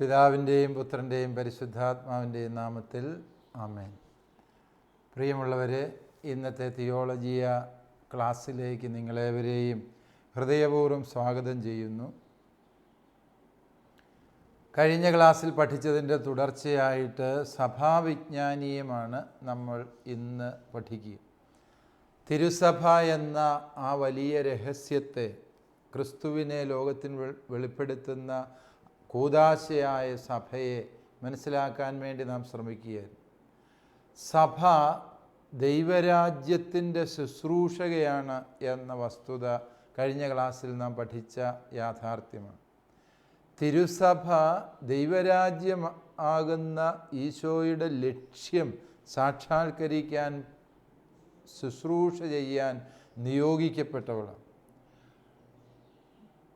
പിതാവിൻ്റെയും പുത്രൻ്റെയും പരിശുദ്ധാത്മാവിൻ്റെയും നാമത്തിൽ ആമേൻ. പ്രിയമുള്ളവരെ, ഇന്നത്തെ തിയോളജിയ ക്ലാസ്സിലേക്ക് നിങ്ങളേവരെയും ഹൃദയപൂർവ്വം സ്വാഗതം ചെയ്യുന്നു. കഴിഞ്ഞ ക്ലാസ്സിൽ പഠിച്ചതിൻ്റെ തുടർച്ചയായിട്ട് സഭാവിജ്ഞാനീയമാണ് നമ്മൾ ഇന്ന് പഠിക്കുക. തിരുസഭ എന്ന ആ വലിയ രഹസ്യത്തെ, ക്രിസ്തുവിനെ ലോകത്തിന് വെളിപ്പെടുത്തുന്ന കൂദാശയായ സഭയെ മനസ്സിലാക്കാൻ വേണ്ടി നാം ശ്രമിക്കുകയായിരുന്നു. സഭ ദൈവരാജ്യത്തിൻ്റെ ശുശ്രൂഷകയാണ് എന്ന വസ്തുത കഴിഞ്ഞ ക്ലാസ്സിൽ നാം പഠിച്ച യാഥാർത്ഥ്യമാണ്. തിരുസഭ ദൈവരാജ്യം ആകുന്ന ഈശോയുടെ ലക്ഷ്യം സാക്ഷാത്കരിക്കാൻ, ശുശ്രൂഷ ചെയ്യാൻ നിയോഗിക്കപ്പെട്ടവളാണ്.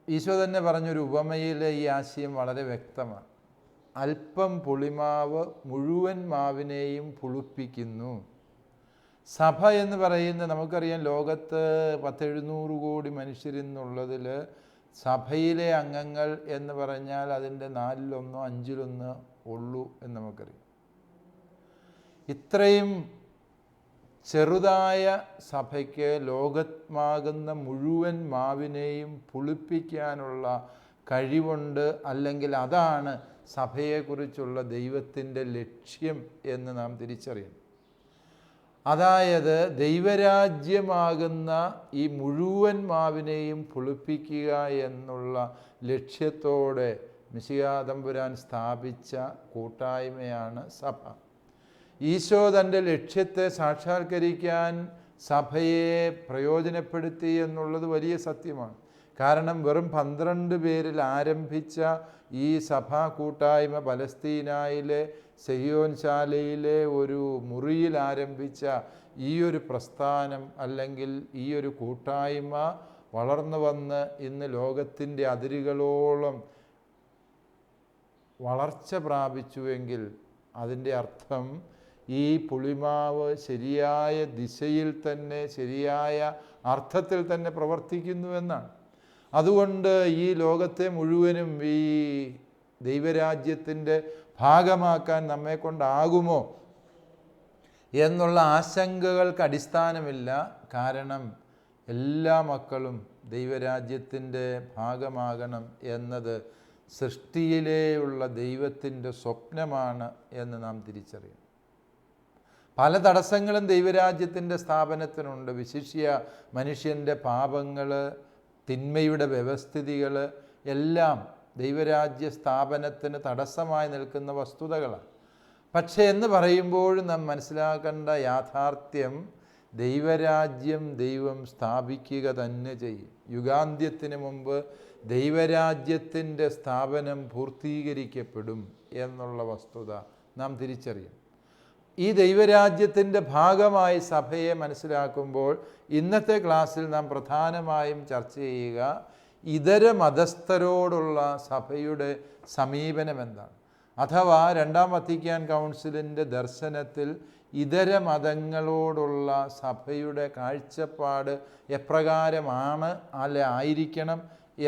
ഈശോ തന്നെ പറഞ്ഞൊരു ഉപമയിലെ ഈ ആശയം വളരെ വ്യക്തമാണ്. അല്പം പുളിമാവ് മുഴുവൻ മാവിനെയും പുളിപ്പിക്കുന്നു. സഭ എന്ന് പറയുന്നത് നമുക്കറിയാം, ലോകത്ത് 700 കോടി മനുഷ്യരെന്നുള്ളതിൽ സഭയിലെ അംഗങ്ങൾ എന്ന് പറഞ്ഞാൽ അതിൻ്റെ 4/1 5/1 ഉള്ളൂ എന്ന് നമുക്കറിയാം. ഇത്രയും ചെറുതായ സഭയ്ക്ക് ലോകമാകുന്ന മുഴുവൻ മാവിനെയും പുളിപ്പിക്കാനുള്ള കഴിവുണ്ട്. അല്ലെങ്കിൽ അതാണ് സഭയെക്കുറിച്ചുള്ള ദൈവത്തിൻ്റെ ലക്ഷ്യം എന്ന് നാം തിരിച്ചറിയണം. അതായത് ദൈവരാജ്യമാകുന്ന ഈ മുഴുവൻ മാവിനെയും പുളിപ്പിക്കുക എന്നുള്ള ലക്ഷ്യത്തോടെ മിശിഹാ തമ്പുരാൻ സ്ഥാപിച്ച കൂട്ടായ്മയാണ് സഭ. ഈശോ തൻ്റെ ലക്ഷ്യത്തെ സാക്ഷാത്കരിക്കാൻ സഭയെ പ്രയോജനപ്പെടുത്തി എന്നുള്ളത് വലിയ സത്യമാണ്. കാരണം വെറും 12 പേരിൽ ആരംഭിച്ച ഈ സഭാ കൂട്ടായ്മ പലസ്തീനായിലെ സെഹിയോൻ ശാലയിലെ ഒരു മുറിയിൽ ആരംഭിച്ച ഈ ഒരു പ്രസ്ഥാനം, അല്ലെങ്കിൽ ഈ ഒരു കൂട്ടായ്മ വളർന്നു വന്ന് ഇന്ന് ലോകത്തിൻ്റെ അതിരുകളോളം വളർച്ച പ്രാപിച്ചുവെങ്കിൽ അതിൻ്റെ അർത്ഥം ഈ പുളിമാവ് ശരിയായ ദിശയിൽ തന്നെ, ശരിയായ അർത്ഥത്തിൽ തന്നെ പ്രവർത്തിക്കുന്നുവെന്നാണ്. അതുകൊണ്ട് ഈ ലോകത്തെ മുഴുവനും ഈ ദൈവരാജ്യത്തിൻ്റെ ഭാഗമാക്കാൻ നമ്മെ കൊണ്ടാകുമോ എന്നുള്ള ആശങ്കകൾക്ക് അടിസ്ഥാനമില്ല. കാരണം എല്ലാ മക്കളും ദൈവരാജ്യത്തിൻ്റെ ഭാഗമാകണം എന്നത് സൃഷ്ടിയിലെയുള്ള ദൈവത്തിൻ്റെ സ്വപ്നമാണ് എന്ന് നാം തിരിച്ചറിയണം. പല തടസ്സങ്ങളും ദൈവരാജ്യത്തിൻ്റെ സ്ഥാപനത്തിനുണ്ട്. വിശിഷ്യ മനുഷ്യൻ്റെ പാപങ്ങൾ, തിന്മയുടെ വ്യവസ്ഥിതികൾ എല്ലാം ദൈവരാജ്യ സ്ഥാപനത്തിന് തടസ്സമായി നിൽക്കുന്ന വസ്തുതകളാണ്. പക്ഷേ എന്ന് പറയുമ്പോഴും നാം മനസ്സിലാക്കേണ്ട യാഥാർത്ഥ്യം, ദൈവരാജ്യം ദൈവം സ്ഥാപിക്കുക തന്നെ ചെയ്യും. യുഗാന്ത്യത്തിന് മുമ്പ് ദൈവരാജ്യത്തിൻ്റെ സ്ഥാപനം പൂർത്തീകരിക്കപ്പെടും എന്നുള്ള വസ്തുത നാം തിരിച്ചറിയും. ഈ ദൈവരാജ്യത്തിൻ്റെ ഭാഗമായി സഭയെ മനസ്സിലാക്കുമ്പോൾ ഇന്നത്തെ ക്ലാസ്സിൽ നാം പ്രധാനമായും ചർച്ച ചെയ്യുക ഇതര മതസ്ഥരോടുള്ള സഭയുടെ സമീപനം എന്താണ്. അഥവാ രണ്ടാം വത്തിക്കാൻ കൗൺസിലിൻ്റെ ദർശനത്തിൽ ഇതര മതങ്ങളോടുള്ള സഭയുടെ കാഴ്ചപ്പാട് എപ്രകാരമാണ്, അല്ലെ ആയിരിക്കണം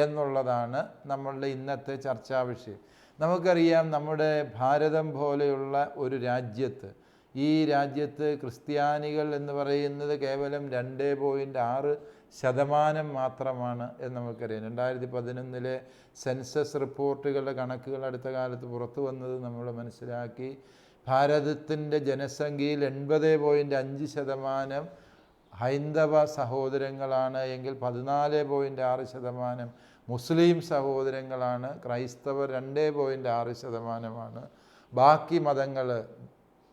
എന്നുള്ളതാണ് നമ്മളുടെ ഇന്നത്തെ ചർച്ചാ വിഷയം. നമുക്കറിയാം, നമ്മുടെ ഭാരതം പോലെയുള്ള ഒരു രാജ്യത്ത്, ഈ രാജ്യത്ത് ക്രിസ്ത്യാനികൾ എന്ന് പറയുന്നത് കേവലം 2.6% മാത്രമാണ് എന്ന് നമുക്കറിയാം. 2011 സെൻസസ് റിപ്പോർട്ടുകളുടെ കണക്കുകൾ അടുത്ത കാലത്ത് പുറത്തു വന്നത് നമ്മൾ മനസ്സിലാക്കി. ഭാരതത്തിൻ്റെ ജനസംഖ്യയിൽ 80.5% ഹൈന്ദവ സഹോദരങ്ങളാണ് എങ്കിൽ 14.6% മുസ്ലിം സഹോദരങ്ങളാണ്. ക്രൈസ്തവർ 2.6%. ബാക്കി മതങ്ങൾ,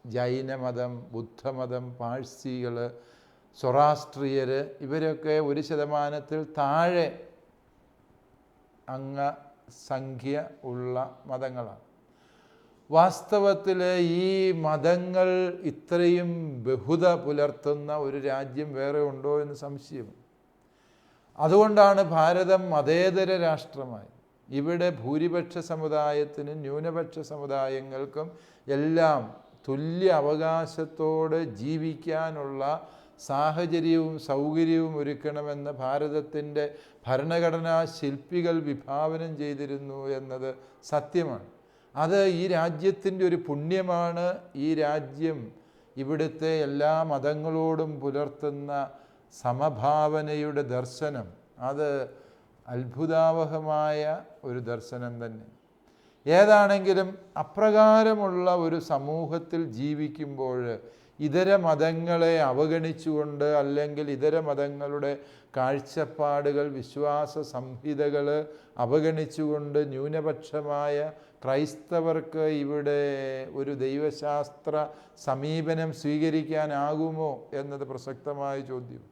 ജൈനമതം, ബുദ്ധമതം, പാഴ്സികൾ, സൊറാസ്ട്രിയർ, ഇവരൊക്കെ 1% താഴെ അംഗസംഖ്യ ഉള്ള മതങ്ങളാണ്. വാസ്തവത്തിൽ ഈ മതങ്ങൾ ഇത്രയും ബഹുത പുലർത്തുന്ന ഒരു രാജ്യം വേറെ ഉണ്ടോ എന്ന് സംശയം. അതുകൊണ്ടാണ് ഭാരതം മതേതര രാഷ്ട്രമായി. ഇവിടെ ഭൂരിപക്ഷ സമുദായത്തിനും ന്യൂനപക്ഷ സമുദായങ്ങൾക്കും എല്ലാം തുല്യ അവകാശത്തോടെ ജീവിക്കാനുള്ള സാഹചര്യവും സൗകര്യവും ഒരുക്കണമെന്ന് ഭാരതത്തിൻ്റെ ഭരണഘടനാ ശില്പികൾ വിഭാവനം ചെയ്തിരുന്നു എന്നത് സത്യമാണ്. അത് ഈ രാജ്യത്തിൻ്റെ ഒരു പുണ്യമാണ്. ഈ രാജ്യം ഇവിടുത്തെ എല്ലാ മതങ്ങളോടും പുലർത്തുന്ന സമഭാവനയുടെ ദർശനം അത് അത്ഭുതാവഹമായ ഒരു ദർശനം തന്നെ. ഏതാണെങ്കിലും അപ്രകാരമുള്ള ഒരു സമൂഹത്തിൽ ജീവിക്കുമ്പോൾ ഇതര മതങ്ങളെ അവഗണിച്ചുകൊണ്ട്, അല്ലെങ്കിൽ ഇതര മതങ്ങളുടെ കാഴ്ചപ്പാടുകൾ, വിശ്വാസ സംഹിതകൾ അവഗണിച്ചുകൊണ്ട് ന്യൂനപക്ഷമായ ക്രൈസ്തവർക്ക് ഇവിടെ ഒരു ദൈവശാസ്ത്ര സമീപനം സ്വീകരിക്കാനാകുമോ എന്നത് പ്രസക്തമായ ചോദ്യം.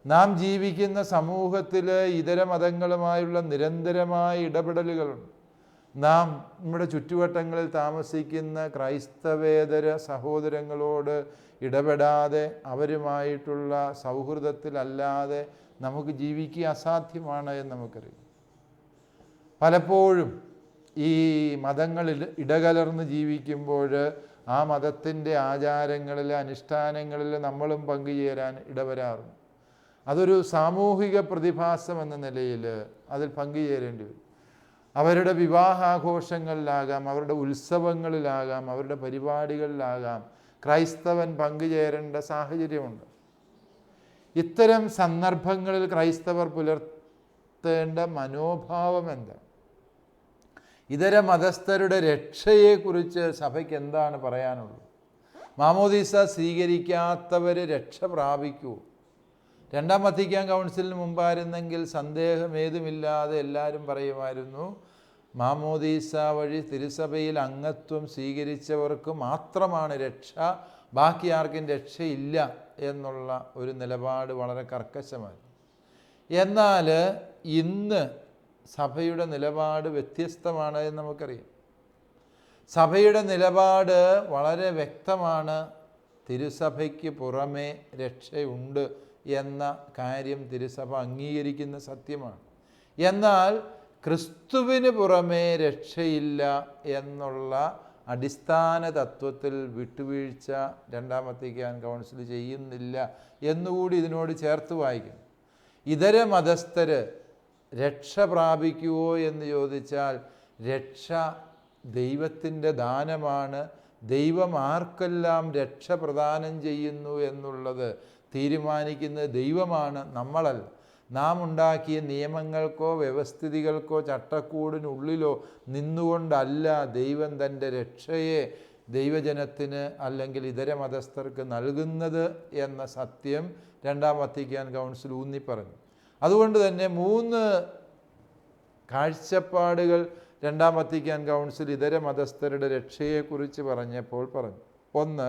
നാം ജീവിക്കുന്ന സമൂഹത്തിൽ ഇതര മതങ്ങളുമായുള്ള നിരന്തരമായ ഇടപെടലുകളുണ്ട്. നാം നമ്മുടെ ചുറ്റുവട്ടങ്ങളിൽ താമസിക്കുന്ന ക്രൈസ്തവേതര സഹോദരങ്ങളോട് ഇടപെടാതെ, അവരുമായിട്ടുള്ള സൗഹൃദത്തിലല്ലാതെ നമുക്ക് ജീവിക്കുക അസാധ്യമാണ് എന്ന് നമുക്കറിയാം. പലപ്പോഴും ഈ മതങ്ങളിൽ ഇടകലർന്ന് ജീവിക്കുമ്പോൾ ആ മതത്തിൻ്റെ ആചാരങ്ങളിൽ, അനുഷ്ഠാനങ്ങളിൽ നമ്മളും പങ്കുചേരാൻ ഇടവരാറുണ്ട്. അതൊരു സാമൂഹിക പ്രതിഭാസം എന്ന നിലയിൽ അതിൽ പങ്കുചേരേണ്ടി വരും. അവരുടെ വിവാഹാഘോഷങ്ങളിലാകാം, അവരുടെ ഉത്സവങ്ങളിലാകാം, അവരുടെ പരിപാടികളിലാകാം ക്രൈസ്തവൻ പങ്കുചേരേണ്ട സാഹചര്യമുണ്ട്. ഇത്തരം സന്ദർഭങ്ങളിൽ ക്രൈസ്തവർ പുലർത്തേണ്ട മനോഭാവം എന്താ? ഇതര മതസ്ഥരുടെ രക്ഷയെക്കുറിച്ച് സഭയ്ക്ക് എന്താണ് പറയാനുള്ളത്? മാമോദീസ സ്വീകരിക്കാത്തവർ രക്ഷ പ്രാപിക്കുമോ? രണ്ടാം വത്തിക്കാൻ കൗൺസിലിന് മുമ്പായിരുന്നെങ്കിൽ സന്ദേഹമേതുമില്ലാതെ എല്ലാവരും പറയുമായിരുന്നു, മാമോദീസ വഴി തിരുസഭയിൽ അംഗത്വം സ്വീകരിച്ചവർക്ക് മാത്രമാണ് രക്ഷ, ബാക്കി ആർക്കും രക്ഷയില്ല എന്നുള്ള ഒരു നിലപാട് വളരെ കർക്കശമായി. എന്നാൽ ഇന്ന് സഭയുടെ നിലപാട് വ്യത്യസ്തമാണ് എന്ന് നമുക്കറിയാം. സഭയുടെ നിലപാട് വളരെ വ്യക്തമാണ്. തിരുസഭയ്ക്ക് പുറമേ രക്ഷയുണ്ട് എന്ന കാര്യം തിരുസഭ അംഗീകരിക്കുന്ന സത്യമാണ്. എന്നാൽ ക്രിസ്തുവിന് പുറമേ രക്ഷയില്ല എന്നുള്ള അടിസ്ഥാന തത്വത്തിൽ വിട്ടുവീഴ്ച രണ്ടാം വത്തിക്കാൻ കൗൺസിൽ ചെയ്യുന്നില്ല എന്നുകൂടി ഇതിനോട് ചേർത്ത് വായിക്കണം. ഇതര മതസ്ഥർ രക്ഷ പ്രാപിക്കുമോ എന്ന് ചോദിച്ചാൽ, രക്ഷ ദൈവത്തിൻ്റെ ദാനമാണ്. ദൈവം ആർക്കെല്ലാം രക്ഷ പ്രദാനം ചെയ്യുന്നു എന്നുള്ളത് തീരുമാനിക്കുന്നത് ദൈവമാണ്, നമ്മളല്ല. നാം ഉണ്ടാക്കിയ നിയമങ്ങൾക്കോ വ്യവസ്ഥിതികൾക്കോ ചട്ടക്കൂടിനുള്ളിലോ നിന്നുകൊണ്ടല്ല ദൈവം തൻ്റെ രക്ഷയെ ദൈവജനത്തിന് അല്ലെങ്കിൽ ഇതര മതസ്ഥർക്ക് നൽകുന്നത് എന്ന സത്യം രണ്ടാം വത്തിക്കാൻ കൗൺസിൽ ഊന്നിപ്പറഞ്ഞു. അതുകൊണ്ട് തന്നെ 3 കാഴ്ചപ്പാടുകൾ രണ്ടാം വത്തിക്കാൻ കൗൺസിൽ ഇതര മതസ്ഥരുടെ രക്ഷയെക്കുറിച്ച് പറഞ്ഞപ്പോൾ പറഞ്ഞു. 1,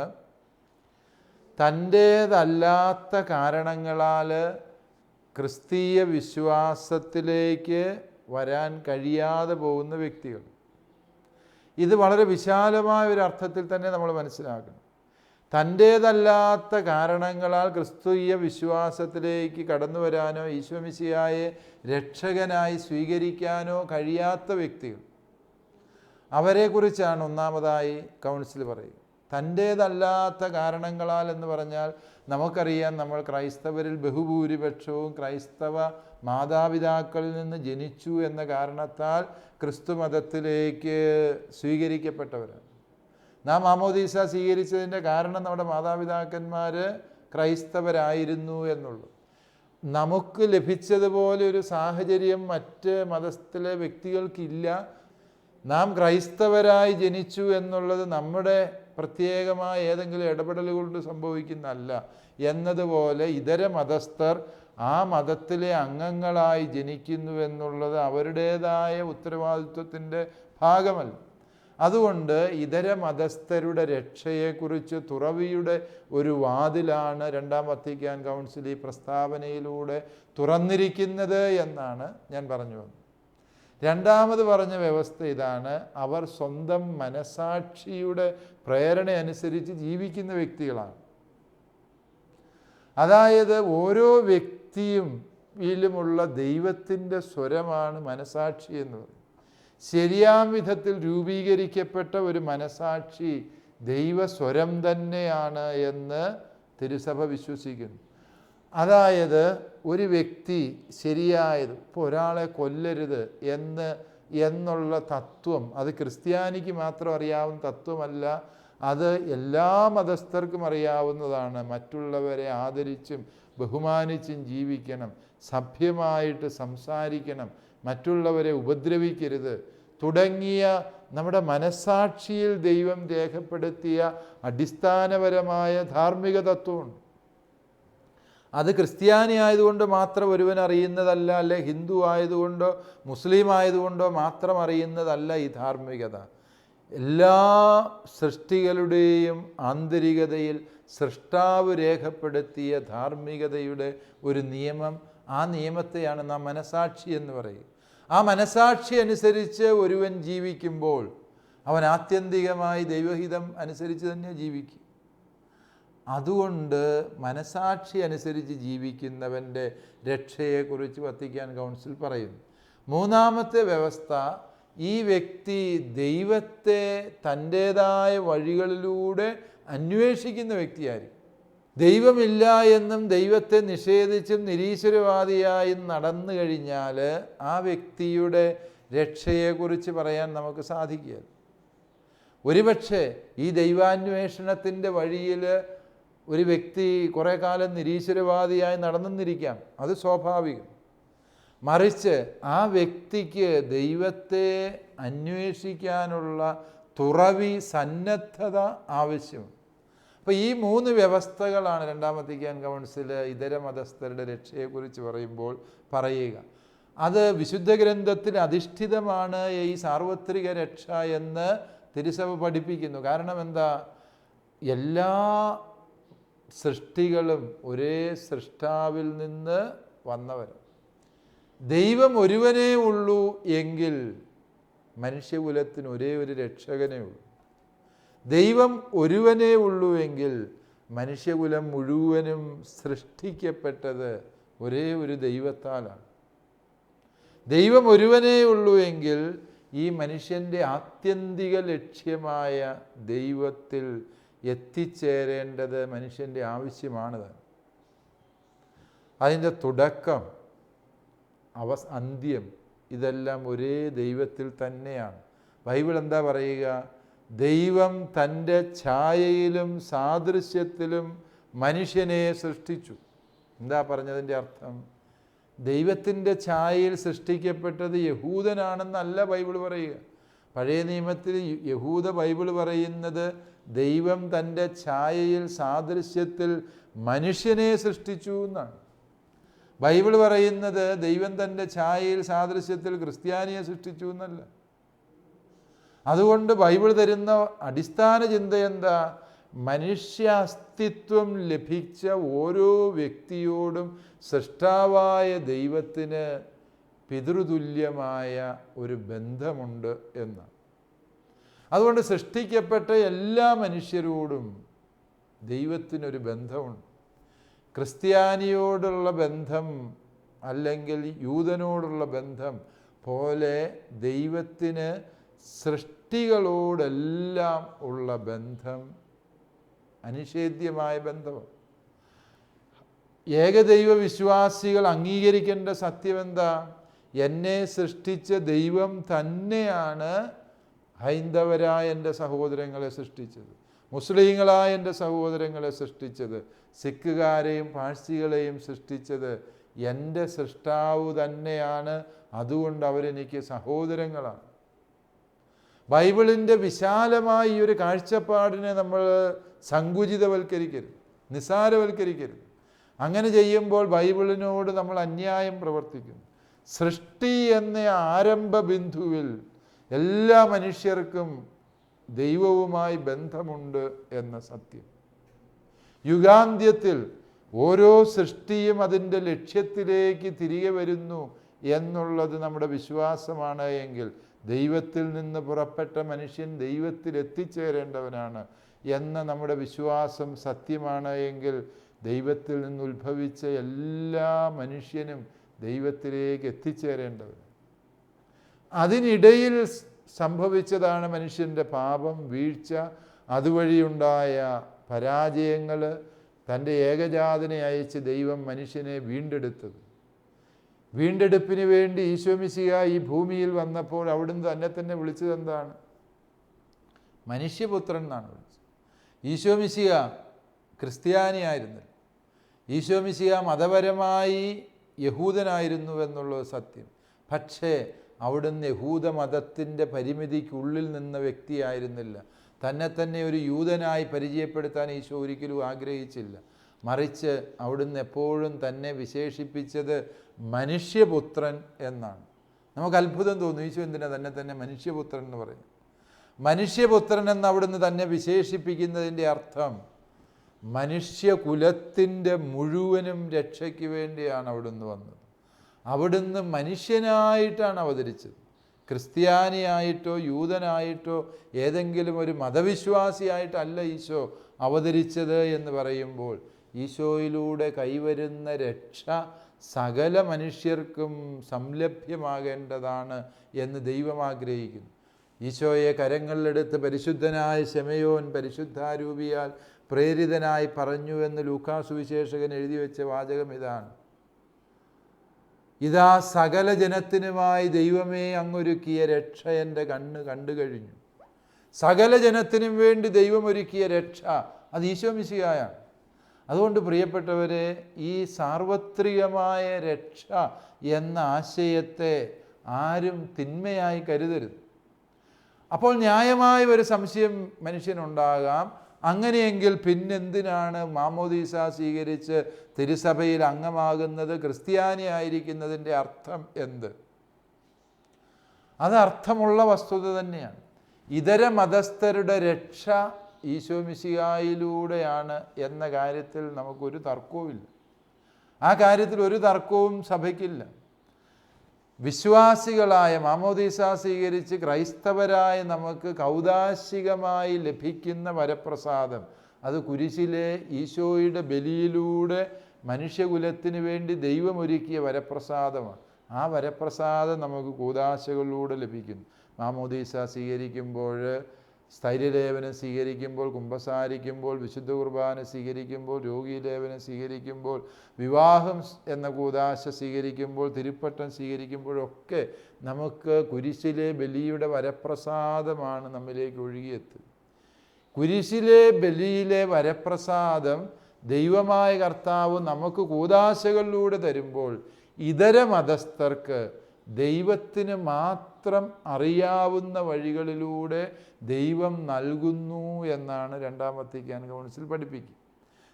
തൻ്റേതല്ലാത്ത കാരണങ്ങളാൽ ക്രിസ്തീയ വിശ്വാസത്തിലേക്ക് വരാൻ കഴിയാതെ പോകുന്ന വ്യക്തികൾ. ഇത് വളരെ വിശാലമായ ഒരു അർത്ഥത്തിൽ തന്നെ നമ്മൾ മനസ്സിലാക്കണം. തൻ്റേതല്ലാത്ത കാരണങ്ങളാൽ ക്രിസ്തീയ വിശ്വാസത്തിലേക്ക് കടന്നു വരാനോ ഈശോ മിശിഹായെ രക്ഷകനായി സ്വീകരിക്കാനോ കഴിയാത്ത വ്യക്തികൾ, അവരെക്കുറിച്ചാണ് ഒന്നാമതായി കൗൺസിൽ പറയുക. തൻ്റേതല്ലാത്ത കാരണങ്ങളാൽ എന്ന് പറഞ്ഞാൽ നമുക്കറിയാം, നമ്മൾ ക്രൈസ്തവരിൽ ബഹുഭൂരിപക്ഷവും ക്രൈസ്തവ മാതാപിതാക്കളിൽ നിന്ന് ജനിച്ചു എന്ന കാരണത്താൽ ക്രിസ്തു മതത്തിലേക്ക് സ്വീകരിക്കപ്പെട്ടവരാണ്. നാം മാമോദീസ സ്വീകരിച്ചതിൻ്റെ കാരണം നമ്മുടെ മാതാപിതാക്കന്മാർ ക്രൈസ്തവരായിരുന്നു എന്നുള്ളൂ. നമുക്ക് ലഭിച്ചതുപോലെ ഒരു സാഹചര്യം മറ്റ് മതത്തിലെ വ്യക്തികൾക്കില്ല. നാം ക്രൈസ്തവരായി ജനിച്ചു എന്നുള്ളത് നമ്മുടെ പ്രത്യേകമായ ഏതെങ്കിലും ഇടപെടൽ കൊണ്ട് സംഭവിക്കുന്നതല്ല. എന്നതുപോലെ ഇതര മതസ്ഥർ ആ മതത്തിലെ അംഗങ്ങളായി ജനിക്കുന്നു എന്നുള്ളത് അവരുടേതായ ഉത്തരവാദിത്വത്തിൻ്റെ ഭാഗമല്ല. അതുകൊണ്ട് ഇതര മതസ്ഥരുടെ രക്ഷയെക്കുറിച്ച് തുറവിയുടെ ഒരു വാതിലാണ് രണ്ടാം വത്തിക്കാൻ കൗൺസിൽ ഈ പ്രസ്താവനയിലൂടെ തുറന്നിരിക്കുന്നത് എന്നാണ് ഞാൻ പറഞ്ഞു വന്നത്. രണ്ടാമത് പറഞ്ഞ വ്യവസ്ഥ ഇതാണ്: അവർ സ്വന്തം മനസാക്ഷിയുടെ പ്രേരണ അനുസരിച്ച് ജീവിക്കുന്ന വ്യക്തികളാണ്. അതായത് ഓരോ വ്യക്തിയും ിലുമുള്ള ദൈവത്തിൻ്റെ സ്വരമാണ് മനസാക്ഷി എന്ന് പറയും. ശരിയാം വിധത്തിൽ രൂപീകരിക്കപ്പെട്ട ഒരു മനസാക്ഷി ദൈവസ്വരം തന്നെയാണ് എന്ന് തിരുസഭ വിശ്വസിക്കുന്നു. അതായത് ഒരു വ്യക്തി ശരിയായത്, ഇപ്പോൾ ഒരാളെ കൊല്ലരുത് എന്ന് എന്നുള്ള തത്വം അത് ക്രിസ്ത്യാനിക്ക് മാത്രം അറിയാവുന്ന തത്വമല്ല, അത് എല്ലാ മതസ്ഥർക്കും അറിയാവുന്നതാണ്. മറ്റുള്ളവരെ ആദരിച്ചും ബഹുമാനിച്ചും ജീവിക്കണം, സഭ്യമായിട്ട് സംസാരിക്കണം, മറ്റുള്ളവരെ ഉപദ്രവിക്കരുത് തുടങ്ങിയ നമ്മുടെ മനസ്സാക്ഷിയിൽ ദൈവം രേഖപ്പെടുത്തിയ അടിസ്ഥാനപരമായ ധാർമ്മിക തത്വമുണ്ട്. അത് ക്രിസ്ത്യാനി ആയതുകൊണ്ട് മാത്രം ഒരുവൻ അറിയുന്നതല്ല, അല്ലെ ഹിന്ദു ആയതുകൊണ്ടോ മുസ്ലിം ആയതുകൊണ്ടോ മാത്രം അറിയുന്നതല്ല ഈ ധാർമ്മികത. എല്ലാ സൃഷ്ടികളുടെയും ആന്തരികതയിൽ സൃഷ്ടാവ് രേഖപ്പെടുത്തിയ ധാർമ്മികതയുടെ ഒരു നിയമം, ആ നിയമത്തെയാണ് നാം മനസാക്ഷി എന്ന് പറയുക. ആ മനസാക്ഷി അനുസരിച്ച് ഒരുവൻ ജീവിക്കുമ്പോൾ അവൻ ആത്യന്തികമായി ദൈവഹിതം അനുസരിച്ച് തന്നെ ജീവിക്കും. അതുകൊണ്ട് മനസാക്ഷി അനുസരിച്ച് ജീവിക്കുന്നവൻ്റെ രക്ഷയെക്കുറിച്ച് വത്തിക്കാൻ കൗൺസിൽ പറയുന്നു. മൂന്നാമത്തെ വ്യവസ്ഥ, ഈ വ്യക്തി ദൈവത്തെ തൻ്റേതായ വഴികളിലൂടെ അന്വേഷിക്കുന്ന വ്യക്തിയായിരിക്കും. ദൈവമില്ല എന്നും ദൈവത്തെ നിഷേധിച്ചും നിരീശ്വരവാദിയായും നടന്നു കഴിഞ്ഞാൽ ആ വ്യക്തിയുടെ രക്ഷയെക്കുറിച്ച് പറയാൻ നമുക്ക് സാധിക്കുക. ഒരുപക്ഷെ ഈ ദൈവാന്വേഷണത്തിൻ്റെ വഴിയിൽ ഒരു വ്യക്തി കുറേ കാലം നിരീശ്വരവാദിയായി നടന്നിരിക്കാം, അത് സ്വാഭാവികം. മറിച്ച് ആ വ്യക്തിക്ക് ദൈവത്തെ അന്വേഷിക്കാനുള്ള തുറവി, സന്നദ്ധത ആവശ്യമാണ്. അപ്പോൾ ഈ മൂന്ന് വ്യവസ്ഥകളാണ് രണ്ടാം വത്തിക്കാൻ കൗൺസിൽ ഇതര മതസ്ഥരുടെ രക്ഷയെക്കുറിച്ച് പറയുമ്പോൾ പറയുക. അത് വിശുദ്ധ ഗ്രന്ഥത്തിൽ അധിഷ്ഠിതമാണ് ഈ സാർവത്രിക രക്ഷ എന്ന് തിരുസഭ പഠിപ്പിക്കുന്നു. കാരണം എന്താ? എല്ലാ സൃഷ്ടികളും ഒരേ സൃഷ്ടാവിൽ നിന്ന് വന്നവർ. ദൈവം ഒരുവനേ ഉള്ളൂ എങ്കിൽ മനുഷ്യകുലത്തിന് ഒരേ ഒരു രക്ഷകനേ ഉള്ളൂ. ദൈവം ഒരുവനേ ഉള്ളൂ എങ്കിൽ മനുഷ്യകുലം മുഴുവനും സൃഷ്ടിക്കപ്പെട്ടത് ഒരേ ഒരു ദൈവത്താലാണ്. ദൈവം ഒരുവനേ ഉള്ളൂ എങ്കിൽ ഈ മനുഷ്യൻ്റെ ആത്യന്തിക ലക്ഷ്യമായ ദൈവത്തിൽ എത്തിച്ചേരേണ്ടത് മനുഷ്യൻ്റെ ആവശ്യമാണ്. അതിൻ്റെ തുടക്കം, അന്ത്യം ഇതെല്ലാം ഒരേ ദൈവത്തിൽ തന്നെയാണ്. ബൈബിൾ എന്താ പറയുക? ദൈവം തൻ്റെ ഛായയിലും സാദൃശ്യത്തിലും മനുഷ്യനെ സൃഷ്ടിച്ചു. എന്താ പറഞ്ഞതിൻ്റെ അർത്ഥം? ദൈവത്തിൻ്റെ ഛായയിൽ സൃഷ്ടിക്കപ്പെട്ടത് യഹൂദനാണെന്നല്ല ബൈബിൾ പറയുക. പഴയ നിയമത്തിൽ യഹൂദ ബൈബിൾ പറയുന്നത് ദൈവം തൻ്റെ ഛായയിൽ സാദൃശ്യത്തിൽ മനുഷ്യനെ സൃഷ്ടിച്ചു എന്നാണ്. ബൈബിൾ പറയുന്നത് ദൈവം തൻ്റെ ഛായയിൽ സാദൃശ്യത്തിൽ ക്രിസ്ത്യാനിയെ സൃഷ്ടിച്ചു എന്നല്ല. അതുകൊണ്ട് ബൈബിൾ തരുന്ന അടിസ്ഥാന ചിന്ത എന്താ? മനുഷ്യ അസ്തിത്വം ലഭിച്ച ഓരോ വ്യക്തിയോടും സൃഷ്ടാവായ ദൈവത്തിന് പിതൃതുല്യമായ ഒരു ബന്ധമുണ്ട് എന്ന്. അതുകൊണ്ട് സൃഷ്ടിക്കപ്പെട്ട എല്ലാ മനുഷ്യരോടും ദൈവത്തിനൊരു ബന്ധമുണ്ട്. ക്രിസ്ത്യാനിയോടുള്ള ബന്ധം അല്ലെങ്കിൽ യൂതനോടുള്ള ബന്ധം പോലെ ദൈവത്തിന് സൃഷ്ടികളോടെല്ലാം ഉള്ള ബന്ധം അനിഷേധ്യമായ ബന്ധമാണ്. ഏകദൈവ വിശ്വാസികൾ അംഗീകരിക്കേണ്ട സത്യം എന്താ? എന്നെ സൃഷ്ടിച്ച ദൈവം തന്നെയാണ് ഹൈന്ദവരായ എൻ്റെ സഹോദരങ്ങളെ സൃഷ്ടിച്ചത്, മുസ്ലിങ്ങളായ എൻ്റെ സഹോദരങ്ങളെ സൃഷ്ടിച്ചത്, സിഖുകാരെയും പാഴ്സികളെയും സൃഷ്ടിച്ചത് എൻ്റെ സൃഷ്ടാവ് തന്നെയാണ്. അതുകൊണ്ട് അവരെനിക്ക് സഹോദരങ്ങളാണ്. ബൈബിളിൻ്റെ വിശാലമായ ഈ ഒരു കാഴ്ചപ്പാടിനെ നമ്മൾ സങ്കുചിതവൽക്കരിക്കരുത്, നിസ്സാരവൽക്കരിക്കരുത്. അങ്ങനെ ചെയ്യുമ്പോൾ ബൈബിളിനോട് നമ്മൾ അന്യായം പ്രവർത്തിക്കുന്നു. സൃഷ്ടി എന്ന ആരംഭ ബിന്ദുവിൽ എല്ലാ മനുഷ്യർക്കും ദൈവവുമായി ബന്ധമുണ്ട് എന്ന സത്യം, യുഗാന്ത്യത്തിൽ ഓരോ സൃഷ്ടിയും അതിൻ്റെ ലക്ഷ്യത്തിലേക്ക് തിരികെ വരുന്നു എന്നുള്ളത് നമ്മുടെ വിശ്വാസമാണ് എങ്കിൽ ദൈവത്തിൽ നിന്ന് പുറപ്പെട്ട മനുഷ്യൻ ദൈവത്തിൽ എത്തിച്ചേരേണ്ടവനാണ് എന്ന നമ്മുടെ വിശ്വാസം സത്യമാണ് എങ്കിൽ ദൈവത്തിൽ നിന്ന് ഉത്ഭവിച്ച എല്ലാ മനുഷ്യനും ദൈവത്തിലേക്ക് എത്തിച്ചേരേണ്ടവൻ. അതിനിടയിൽ സംഭവിച്ചതാണ് മനുഷ്യൻ്റെ പാപം, വീഴ്ച, അതുവഴിയുണ്ടായ പരാജയങ്ങൾ. തൻ്റെ ഏകജാതനെ അയച്ച് ദൈവം മനുഷ്യനെ വീണ്ടെടുത്തത്. വീണ്ടെടുപ്പിന് വേണ്ടി ഈശോ മിശിഹ ഈ ഭൂമിയിൽ വന്നപ്പോൾ അവിടുന്ന് തന്നെ വിളിച്ചത് എന്താണ്? മനുഷ്യപുത്രൻ എന്നാണ് വിളിച്ചത്. ഈശോ മിശിഹ ക്രിസ്ത്യാനിയായിരുന്നില്ല. ഈശോ മിശിഹ മതപരമായി യഹൂദനായിരുന്നു എന്നുള്ളത് സത്യം. പക്ഷേ അവിടുന്ന് യഹൂദ മതത്തിൻ്റെ പരിമിതിക്കുള്ളിൽ നിന്ന വ്യക്തിയായിരുന്നില്ല. തന്നെ ഒരു യൂതനായി പരിചയപ്പെടുത്താൻ ഈശോ ഒരിക്കലും ആഗ്രഹിച്ചില്ല. മറിച്ച് അവിടുന്ന് എപ്പോഴും തന്നെ വിശേഷിപ്പിച്ചത് മനുഷ്യപുത്രൻ എന്നാണ്. നമുക്ക് അത്ഭുതം തോന്നും, ഈശോ എന്തിനാ തന്നെ മനുഷ്യപുത്രൻ എന്ന് പറയും? മനുഷ്യപുത്രൻ എന്ന് അവിടുന്ന് തന്നെ വിശേഷിപ്പിക്കുന്നതിൻ്റെ അർത്ഥം മനുഷ്യകുലത്തിൻ്റെ മുഴുവനും രക്ഷയ്ക്ക് വേണ്ടിയാണ് അവിടുന്ന് വന്നത്. അവിടുന്ന് മനുഷ്യനായിട്ടാണ് അവതരിച്ചത്. ക്രിസ്ത്യാനിയായിട്ടോ യൂതനായിട്ടോ ഏതെങ്കിലും ഒരു മതവിശ്വാസിയായിട്ടല്ല ഈശോ അവതരിച്ചത് എന്ന് പറയുമ്പോൾ ഈശോയിലൂടെ കൈവരുന്ന രക്ഷ സകല മനുഷ്യർക്കും സംലഭ്യമാകേണ്ടതാണ് എന്ന് ദൈവം ആഗ്രഹിക്കുന്നു. ഈശോയെ കരങ്ങളിലെടുത്ത് പരിശുദ്ധനായ ശമയോൻ പരിശുദ്ധാരൂപിയാൽ പ്രേരിതനായി പറഞ്ഞു എന്ന് ലൂക്കാ സുവിശേഷകൻ എഴുതി വെച്ച വാചകം ഇതാണ്: ഇതാ സകല ജനത്തിനുമായി ദൈവമേ അങ്ങൊരുക്കിയ രക്ഷ എൻ്റെ കണ്ണ് കണ്ടു കഴിഞ്ഞു. സകല ജനത്തിനും വേണ്ടി ദൈവം ഒരുക്കിയ രക്ഷ അത് ഈശോ മിശിഹായാണ്. അതുകൊണ്ട് പ്രിയപ്പെട്ടവരെ, ഈ സാർവത്രികമായ രക്ഷ എന്ന ആശയത്തെ ആരും തിന്മയായി കരുതരുത്. അപ്പോൾ ന്യായമായ ഒരു സംശയം മനുഷ്യനുണ്ടാകാം, അങ്ങനെയെങ്കിൽ പിന്നെന്തിനാണ് മാമോദീസ സ്വീകരിച്ച് തിരുസഭയിൽ അംഗമാകുന്നത്? ക്രിസ്ത്യാനിയായിരിക്കുന്നതിൻ്റെ അർത്ഥം എന്ത്? അത് അർത്ഥമുള്ള വസ്തുത തന്നെയാണ്. ഇതര മതസ്ഥരുടെ രക്ഷ ഈശോ മിശിഹായിലൂടെയാണ് എന്ന കാര്യത്തിൽ നമുക്കൊരു തർക്കവുമില്ല. ആ കാര്യത്തിൽ ഒരു തർക്കവും സഭയ്ക്കില്ല. വിശ്വാസികളായ മാമോദീസ സ്വീകരിച്ച് ക്രൈസ്തവരായ നമുക്ക് കൗദാശികമായി ലഭിക്കുന്ന വരപ്രസാദം അത് കുരിശിലെ ഈശോയുടെ ബലിയിലൂടെ മനുഷ്യകുലത്തിന് വേണ്ടി ദൈവമൊരുക്കിയ വരപ്രസാദമാണ്. ആ വരപ്രസാദം നമുക്ക് കൂദാശകളിലൂടെ ലഭിക്കുന്നു. മാമോദീസ സ്വീകരിക്കുമ്പോൾ, സ്ഥൈര്യലേപനം സ്വീകരിക്കുമ്പോൾ, കുമ്പസാരിക്കുമ്പോൾ, വിശുദ്ധ കുർബാന സ്വീകരിക്കുമ്പോൾ, രോഗീലേപനം സ്വീകരിക്കുമ്പോൾ, വിവാഹം എന്ന കൂദാശ സ്വീകരിക്കുമ്പോൾ, തിരുപ്പട്ടം സ്വീകരിക്കുമ്പോഴൊക്കെ നമുക്ക് കുരിശിലെ ബലിയുടെ വരപ്രസാദമാണ് നമ്മിലേക്ക് ഒഴുകിയെത്തുന്നത്. കുരിശിലെ ബലിയിലെ വരപ്രസാദം ദൈവമായ കർത്താവ് നമുക്ക് കൂദാശകളിലൂടെ തരുമ്പോൾ ഇതര മതസ്ഥർക്ക് ദൈവത്തിന് മാത്രം അറിയാവുന്ന വഴികളിലൂടെ ദൈവം നൽകുന്നു എന്നാണ് രണ്ടാം വത്തിക്കാൻ കൗൺസിൽ പഠിപ്പിക്കുക.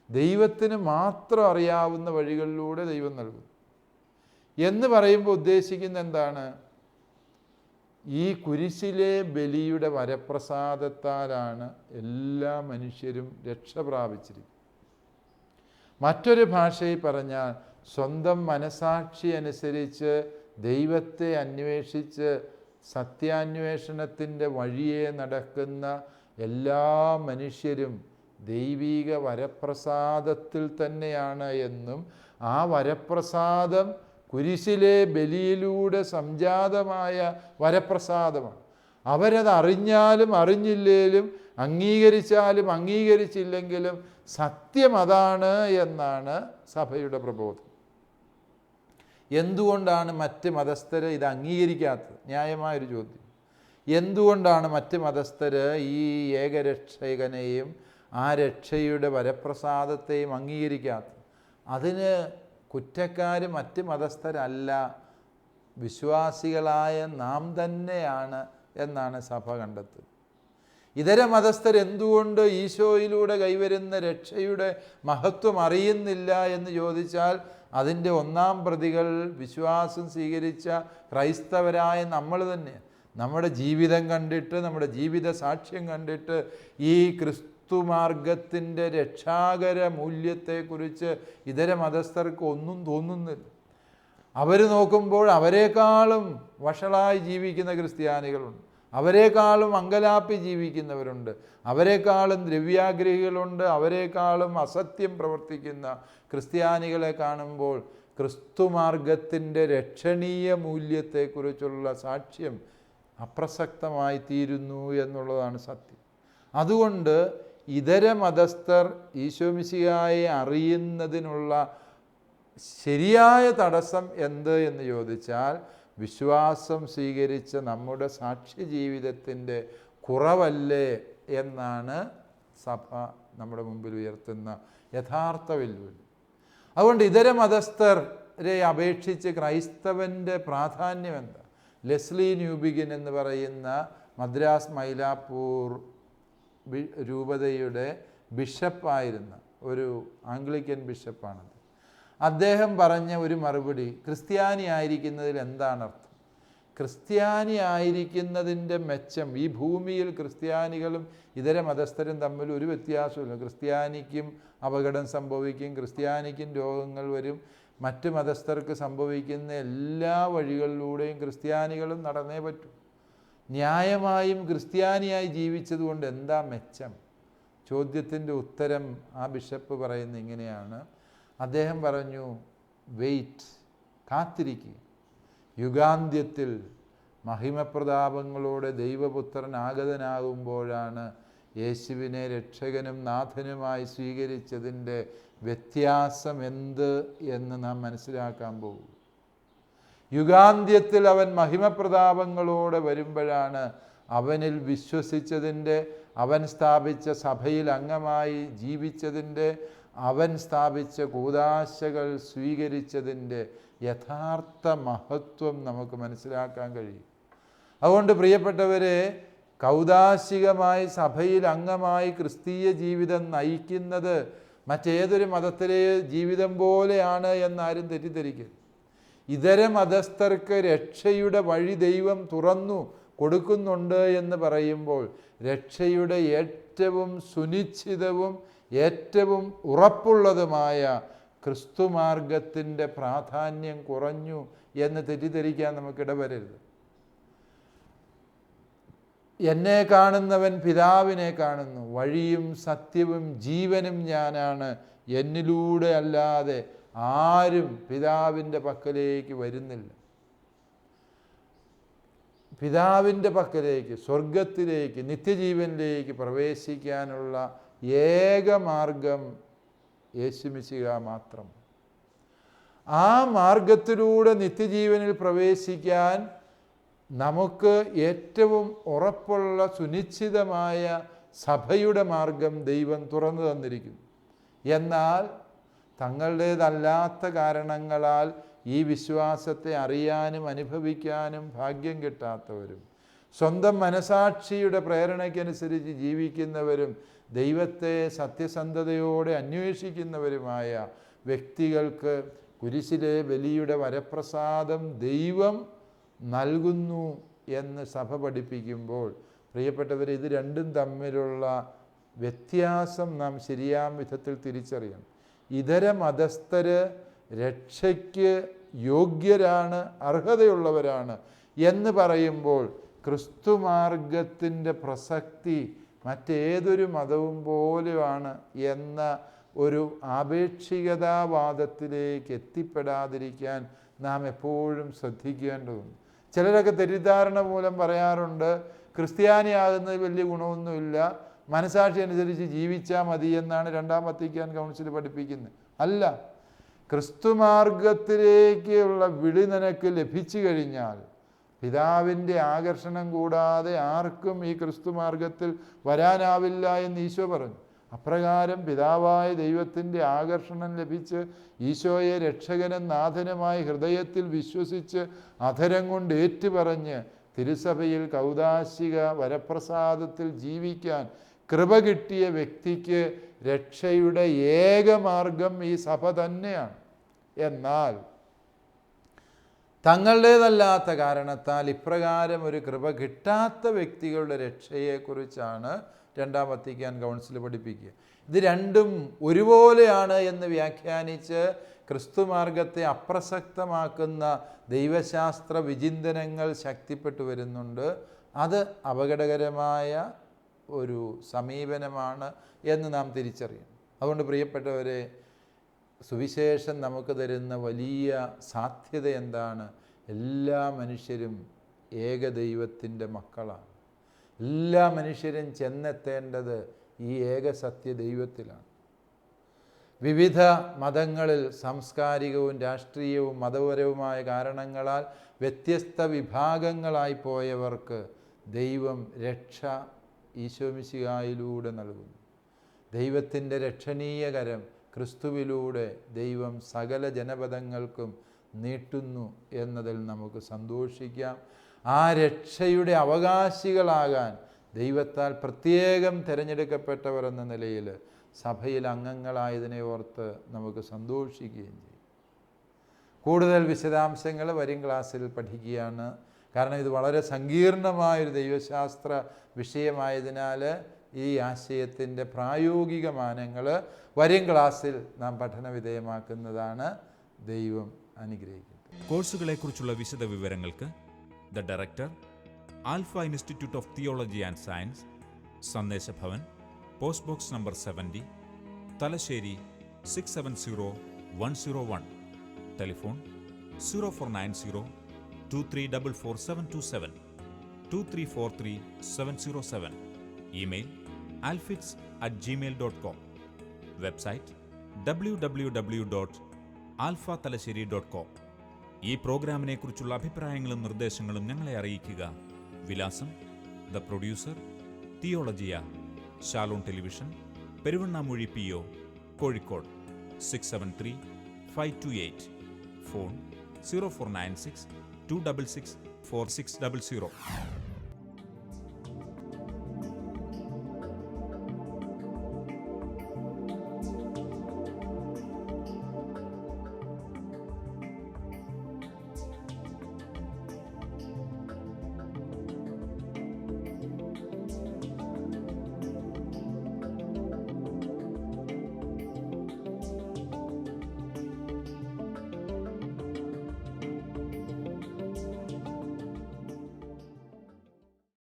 ദൈവത്തിന് മാത്രം അറിയാവുന്ന വഴികളിലൂടെ ദൈവം നൽകുന്നു എന്ന് പറയുമ്പോൾ ഉദ്ദേശിക്കുന്ന എന്താണ്? ഈ കുരിശിലെ ബലിയുടെ വരപ്രസാദത്താലാണ് എല്ലാ മനുഷ്യരും രക്ഷ പ്രാപിച്ചിരിക്കുന്നത്. മറ്റൊരു ഭാഷയിൽ പറഞ്ഞാൽ, സ്വന്തം മനസാക്ഷി അനുസരിച്ച് ദൈവത്തെ അന്വേഷിച്ച് സത്യാന്വേഷണത്തിൻ്റെ വഴിയെ നടക്കുന്ന എല്ലാ മനുഷ്യരും ദൈവിക വരപ്രസാദത്തിൽ തന്നെയാണ് എന്നും ആ വരപ്രസാദം കുരിശിലെ ബലിയിലൂടെ സംജാതമായ വരപ്രസാദമാണ്. അവരത് അറിഞ്ഞാലും അറിഞ്ഞില്ലേലും അംഗീകരിച്ചാലും അംഗീകരിച്ചില്ലെങ്കിലും സത്യം അതാണ് എന്നാണ് സഭയുടെ പ്രബോധനം. എന്തുകൊണ്ടാണ് മറ്റ് മതസ്ഥർ ഇത് അംഗീകരിക്കാത്തത്? ന്യായമായൊരു ചോദ്യം. എന്തുകൊണ്ടാണ് മറ്റ് മതസ്ഥർ ഈ ഏകരക്ഷകനെയും ആ രക്ഷയുടെ വരപ്രസാദത്തെയും അംഗീകരിക്കാത്തത്? അതിന് കുറ്റക്കാർ മറ്റ് മതസ്ഥരല്ല, വിശ്വാസികളായ നാം തന്നെയാണ് എന്നാണ് സഭ കണ്ടെത്തുന്നത്. ഇതര മതസ്ഥർ എന്തുകൊണ്ട് ഈശോയിലൂടെ കൈവരുന്ന രക്ഷയുടെ മഹത്വം അറിയുന്നില്ല എന്ന് ചോദിച്ചാൽ അതിൻ്റെ ഒന്നാം പ്രതികൾ വിശ്വാസം സ്വീകരിച്ച ക്രൈസ്തവരായ നമ്മൾ തന്നെ. നമ്മുടെ ജീവിതം കണ്ടിട്ട്, നമ്മുടെ ജീവിത സാക്ഷ്യം കണ്ടിട്ട് ഈ ക്രിസ്തുമാർഗത്തിൻ്റെ രക്ഷാകര മൂല്യത്തെക്കുറിച്ച് ഇതര മതസ്ഥർക്ക് ഒന്നും തോന്നുന്നില്ല. അവർ നോക്കുമ്പോൾ അവരെക്കാളും വഷളായി ജീവിക്കുന്ന ക്രിസ്ത്യാനികളുണ്ട്, അവരെക്കാളും അങ്കലാപ്പി ജീവിക്കുന്നവരുണ്ട്, അവരെക്കാളും ദ്രവ്യാഗ്രഹികളുണ്ട്, അവരെക്കാളും അസത്യം പ്രവർത്തിക്കുന്ന ക്രിസ്ത്യാനികളെ കാണുമ്പോൾ ക്രിസ്തുമാർഗത്തിൻ്റെ രക്ഷണീയ മൂല്യത്തെക്കുറിച്ചുള്ള സാക്ഷ്യം അപ്രസക്തമായി തീരുന്നു എന്നുള്ളതാണ് സത്യം. അതുകൊണ്ട് ഇതര മതസ്ഥർ ഈശോ മിശിഹായെ അറിയുന്നതിനുള്ള ശരിയായ തടസ്സം എന്ത് എന്ന് ചോദിച്ചാൽ വിശ്വാസം സ്വീകരിച്ച നമ്മുടെ സാക്ഷ്യ ജീവിതത്തിൻ്റെ കുറവല്ലേ എന്നാണ് സഭ നമ്മുടെ മുമ്പിൽ ഉയർത്തുന്ന യഥാർത്ഥ വെല്ലുവിളി. അതുകൊണ്ട് ഇതര മതസ്ഥരെ അപേക്ഷിച്ച് ക്രൈസ്തവൻ്റെ പ്രാധാന്യം എന്താ? ലെസ്ലി ന്യൂബിഗിൻ എന്ന് പറയുന്ന മദ്രാസ് മൈലാപ്പൂർ രൂപതയുടെ ബിഷപ്പായിരുന്ന ഒരു ആംഗ്ലിക്കൻ ബിഷപ്പാണത്. അദ്ദേഹം പറഞ്ഞ ഒരു മറുപടി, ക്രിസ്ത്യാനി ആയിരിക്കുന്നതിൽ എന്താണ് അർത്ഥം? ക്രിസ്ത്യാനി ആയിരിക്കുന്നതിൻ്റെ മെച്ചം, ഈ ഭൂമിയിൽ ക്രിസ്ത്യാനികളും ഇതര മതസ്ഥരും തമ്മിൽ ഒരു വ്യത്യാസമില്ല. ക്രിസ്ത്യാനിക്കും അപകടം സംഭവിക്കും, ക്രിസ്ത്യാനിക്കും രോഗങ്ങൾ വരും, മറ്റ് മതസ്ഥർക്ക് സംഭവിക്കുന്ന എല്ലാ വഴികളിലൂടെയും ക്രിസ്ത്യാനികളും നടന്നേ പറ്റൂ. ന്യായമായും ക്രിസ്ത്യാനിയായി ജീവിച്ചതുകൊണ്ട് എന്താ മെച്ചം? ചോദ്യത്തിൻ്റെ ഉത്തരം ആ ബിഷപ്പ് പറയുന്നത് ഇങ്ങനെയാണ്. അദ്ദേഹം പറഞ്ഞു, വെയിറ്റ്, കാത്തിരിക്കുക. യുഗാന്ത്യത്തിൽ മഹിമപ്രതാപങ്ങളോടെ ദൈവപുത്രൻ ആഗതനാകുമ്പോഴാണ് യേശുവിനെ രക്ഷകനും നാഥനുമായി സ്വീകരിച്ചതിൻ്റെ വ്യത്യാസം എന്ത് എന്ന് നാം മനസ്സിലാക്കാൻ പോകും. യുഗാന്ത്യത്തിൽ അവൻ മഹിമപ്രതാപങ്ങളോടെ വരുമ്പോഴാണ് അവനിൽ വിശ്വസിച്ചതിൻ്റെ, അവൻ സ്ഥാപിച്ച സഭയിൽ അംഗമായി ജീവിച്ചതിൻ്റെ, അവൻ സ്ഥാപിച്ച കൂദാശകൾ സ്വീകരിച്ചതിൻ്റെ യഥാർത്ഥ മഹത്വം നമുക്ക് മനസ്സിലാക്കാൻ കഴിയും. അതുകൊണ്ട് പ്രിയപ്പെട്ടവരെ, കൗദാശികമായി സഭയിൽ അംഗമായി ക്രിസ്തീയ ജീവിതം നയിക്കുന്നത് മറ്റേതൊരു മതത്തിലെ ജീവിതം പോലെയാണ് എന്നാരും തെറ്റിദ്ധരിക്കരുത്. ഇതര മതസ്ഥർക്ക് രക്ഷയുടെ വഴി ദൈവം തുറന്നു കൊടുക്കുന്നുണ്ട് എന്ന് പറയുമ്പോൾ രക്ഷയുടെ ഏറ്റവും സുനിശ്ചിതവും ഏറ്റവും ഉറപ്പുള്ളതുമായ ക്രിസ്തുമാർഗത്തിൻ്റെ പ്രാധാന്യം കുറഞ്ഞു എന്ന് തെറ്റിദ്ധരിക്കാൻ നമുക്കിടവരരുത്. എന്നെ കാണുന്നവൻ പിതാവിനെ കാണുന്നു, വഴിയും സത്യവും ജീവനും ഞാനാണ്, എന്നിലൂടെ അല്ലാതെ ആരും പിതാവിൻ്റെ പക്കലേക്ക് വരുന്നില്ല. പിതാവിൻ്റെ പക്കലേക്ക്, സ്വർഗത്തിലേക്ക്, നിത്യജീവനിലേക്ക് പ്രവേശിക്കാനുള്ള ഏക മാർഗം യേശുമിശിഹ മാത്രം. ആ മാർഗത്തിലൂടെ നിത്യജീവനിൽ പ്രവേശിക്കാൻ നമുക്ക് ഏറ്റവും ഉറപ്പുള്ള സുനിശ്ചിതമായ സഭയുടെ മാർഗം ദൈവം തുറന്നു തന്നിരിക്കുന്നു. എന്നാൽ തങ്ങളുടേതല്ലാത്ത കാരണങ്ങളാൽ ഈ വിശ്വാസത്തെ അറിയാനും അനുഭവിക്കാനും ഭാഗ്യം കിട്ടാത്തവരും, സ്വന്തം മനസാക്ഷിയുടെ പ്രേരണയ്ക്കനുസരിച്ച് ജീവിക്കുന്നവരും, ദൈവത്തെ സത്യസന്ധതയോടെ അന്വേഷിക്കുന്നവരുമായ വ്യക്തികൾക്ക് കുരിശിലെ ബലിയുടെ വരപ്രസാദം ദൈവം നൽകുന്നു എന്ന് സഭ പഠിപ്പിക്കുമ്പോൾ, പ്രിയപ്പെട്ടവർ, ഇത് രണ്ടും തമ്മിലുള്ള വ്യത്യാസം നാം ശരിയാം വിധത്തിൽ തിരിച്ചറിയണം. ഇതര മതസ്ഥര് രക്ഷയ്ക്ക് യോഗ്യരാണ്, അർഹതയുള്ളവരാണ് എന്ന് പറയുമ്പോൾ ക്രിസ്തുമാർഗത്തിൻ്റെ പ്രസക്തി മറ്റേതൊരു മതവും പോലെയാണ് എന്ന ഒരു ആപേക്ഷികതാവാദത്തിലേക്ക് എത്തിപ്പെടാതിരിക്കാൻ നാം എപ്പോഴും ശ്രദ്ധിക്കേണ്ടതുണ്ട്. ചിലരൊക്കെ തെറ്റിദ്ധാരണ മൂലം പറയാറുണ്ട്, ക്രിസ്ത്യാനിയാകുന്നതിൽ വലിയ ഗുണമൊന്നുമില്ല, മനസാക്ഷി അനുസരിച്ച് ജീവിച്ചാൽ മതി എന്നാണ് രണ്ടാം വത്തിക്കാൻ കൗൺസിൽ പഠിപ്പിക്കുന്നത്. അല്ല, ക്രിസ്തുമാർഗത്തിലേക്കുള്ള വിളി നിനക്ക് ലഭിച്ചു കഴിഞ്ഞാൽ പിതാവിൻ്റെ ആകർഷണം കൂടാതെ ആർക്കും ഈ ക്രിസ്തുമാർഗത്തിൽ വരാനാവില്ല എന്ന് ഈശോ പറഞ്ഞു. അപ്രകാരം പിതാവായ ദൈവത്തിൻ്റെ ആകർഷണം ലഭിച്ച് ഈശോയെ രക്ഷകനും നാഥനുമായി ഹൃദയത്തിൽ വിശ്വസിച്ച് അധരം കൊണ്ട് ഏറ്റുപറഞ്ഞ് തിരുസഭയിൽ കൗദാശിക വരപ്രസാദത്തിൽ ജീവിക്കാൻ കൃപ കിട്ടിയ വ്യക്തിക്ക് രക്ഷയുടെ ഏക മാർഗം ഈ സഭ തന്നെയാണ്. എന്നാൽ തങ്ങളുടേതല്ലാത്ത കാരണത്താൽ ഇപ്രകാരം ഒരു കൃപ കിട്ടാത്ത വ്യക്തികളുടെ രക്ഷയെക്കുറിച്ചാണ് രണ്ടാം വത്തിക്കാൻ കൗൺസിൽ പഠിപ്പിക്കുക. ഇത് രണ്ടും ഒരുപോലെയാണ് എന്ന് വ്യാഖ്യാനിച്ച് ക്രിസ്തുമാർഗത്തെ അപ്രസക്തമാക്കുന്ന ദൈവശാസ്ത്ര വിചിന്തനങ്ങൾ ശക്തിപ്പെട്ടു വരുന്നുണ്ട്. അത് അപകടകരമായ ഒരു സമീപനമാണ് എന്ന് നാം തിരിച്ചറിയണം. അതുകൊണ്ട് പ്രിയപ്പെട്ടവരെ, സുവിശേഷം നമുക്ക് തരുന്ന വലിയ സാധ്യത എന്താണ്? എല്ലാ മനുഷ്യരും ഏകദൈവത്തിൻ്റെ മക്കളാണ്. എല്ലാ മനുഷ്യരും ചെന്നെത്തേണ്ടത് ഈ ഏകസത്യ ദൈവത്തിലാണ്. വിവിധ മതങ്ങളിൽ സാംസ്കാരികവും രാഷ്ട്രീയവും മതപരവുമായ കാരണങ്ങളാൽ വ്യത്യസ്ത വിഭാഗങ്ങളായി പോയവർക്ക് ദൈവം രക്ഷ ഈശോമിശിഹായിലൂടെ നൽകുന്നു. ദൈവത്തിൻ്റെ രക്ഷണീയ കരം ക്രിസ്തുവിലൂടെ ദൈവം സകല ജനപദങ്ങൾക്കും നീട്ടുന്നു എന്നതിൽ നമുക്ക് സന്തോഷിക്കാം. ആ രക്ഷയുടെ അവകാശികളാകാൻ ദൈവത്താൽ പ്രത്യേകം തിരഞ്ഞെടുക്കപ്പെട്ടവർ എന്ന നിലയിൽ സഭയിൽ അംഗങ്ങളായതിനെ ഓർത്ത് നമുക്ക് സന്തോഷിക്കുകയും ചെയ്യും. കൂടുതൽ വിശദാംശങ്ങൾ വരും ക്ലാസ്സിൽ പഠിക്കുകയാണ്. കാരണം ഇത് വളരെ സങ്കീർണമായൊരു ദൈവശാസ്ത്ര വിഷയമായതിനാൽ ഈ ആശയത്തിൻ്റെ പ്രായോഗിക മാനങ്ങൾ വരും ക്ലാസ്സിൽ നാം പഠന വിധേയമാക്കുന്നതാണ്. ദൈവം അനുഗ്രഹിക്കട്ടെ. കോഴ്സുകളെക്കുറിച്ചുള്ള വിശദ വിവരങ്ങൾക്ക് the director, alpha institute of theology and science, Sandeshabhavan, post box number 70, Thalassery 670101. Telephone 0490 2344 2343 email alfits@gmail.com. Website www.alphathalassery.com. ഈ പ്രോഗ്രാമിനെക്കുറിച്ചുള്ള അഭിപ്രായങ്ങളും നിർദ്ദേശങ്ങളും ഞങ്ങളെ അറിയിക്കുക. വിലാസം: the producer, Theologia, Shalom television, Peruvannamuzhi PO, Kozhikode 673528. Phone 0496 266 4600.